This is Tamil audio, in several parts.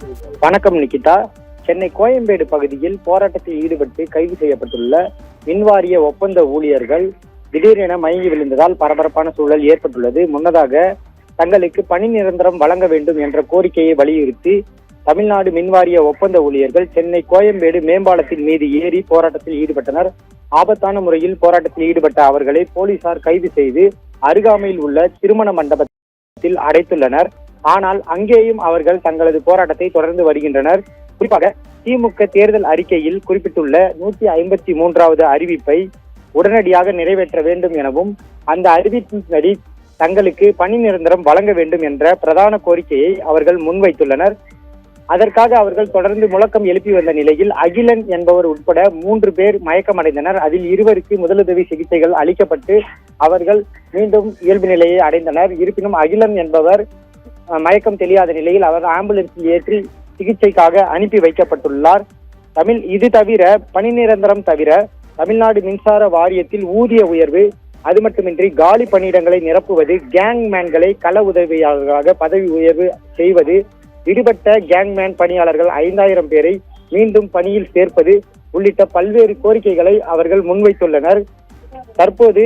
வணக்கம் நிகிதா. சென்னை கோயம்பேடு பகுதியில் போராட்டத்தில் ஈடுபட்டு கைது செய்யப்பட்டுள்ள மின்வாரிய ஒப்பந்த ஊழியர்கள் திடீரென மயங்கி விழுந்ததால் பரபரப்பான சூழல் ஏற்பட்டுள்ளது. முன்னதாக தங்களுக்கு பணி நிரந்தரம் வழங்க வேண்டும் என்ற கோரிக்கையை வலியுறுத்தி தமிழ்நாடு மின்வாரிய ஒப்பந்த ஊழியர்கள் சென்னை கோயம்பேடு மேம்பாலத்தின் மீது ஏறி போராட்டத்தில் ஈடுபட்டனர். ஆபத்தான முறையில் போராட்டத்தில் ஈடுபட்ட அவர்களை போலீசார் கைது செய்து அருகாமையில் உள்ள திருமண மண்டபத்தில் அடைத்துள்ளனர். ஆனால் அங்கேயும் அவர்கள் தங்களது போராட்டத்தை தொடர்ந்து வருகின்றனர். குறிப்பாக திமுக தேர்தல் அறிக்கையில் குறிப்பிட்டுள்ள 153வது அறிவிப்பை உடனடியாக நிறைவேற்ற வேண்டும் எனவும் அந்த அறிவிப்பின்படி தங்களுக்கு பணி நிரந்தரம் வழங்க வேண்டும் என்ற பிரதான கோரிக்கையை அவர்கள் முன்வைத்துள்ளனர். அதற்காக அவர்கள் தொடர்ந்து முழக்கம் எழுப்பி வந்த நிலையில் அகிலன் என்பவர் உட்பட 3 பேர் மயக்கமடைந்தனர். அதில் 2 முதலுதவி சிகிச்சைகள் அளிக்கப்பட்டு அவர்கள் மீண்டும் இயல்பு நிலையை அடைந்தனர். இருப்பினும் அகிலன் என்பவர் மயக்கம் தெரியாத நிலையில் அவர் ஆம்புலன்ஸில் ஏற்றி சிகிச்சைக்காக அனுப்பி வைக்கப்பட்டுள்ளார். இது தவிர பணி நிரந்தரம் தவிர தமிழ்நாடு மின்சார வாரியத்தில் ஊதிய உயர்வு, அது மட்டுமின்றி காலி பணியிடங்களை நிரப்புவது, கேங்மேன்களை கள உதவியாளர்களாக பதவி உயர்வு செய்வது, விடுபட்ட கேங்மேன் பணியாளர்கள் 5000 பேரை மீண்டும் பணியில் சேர்ப்பது உள்ளிட்ட பல்வேறு கோரிக்கைகளை அவர்கள் முன்வைத்துள்ளனர். தற்போது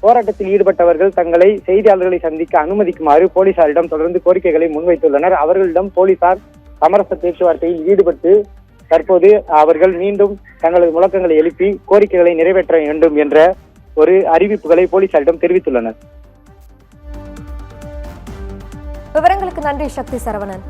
போராட்டத்தில் ஈடுபட்டவர்கள் தங்களை செய்தியாளர்களை சந்திக்க அனுமதிக்குமாறு போலீசாரிடம் தொடர்ந்து கோரிக்கைகளை முன்வைத்துள்ளனர். அவர்களிடம் போலீசார் சமரச பேச்சுவார்த்தையில் ஈடுபட்டு தற்போது அவர்கள் மீண்டும் தங்களது முழக்கங்களை எழுப்பி கோரிக்கைகளை நிறைவேற்ற வேண்டும் என்ற ஒரு அறிவிப்புகளை போலீசாரிடம் தெரிவித்துள்ளனர். விவரங்களுக்கு நன்றி சக்தி சரவணன்.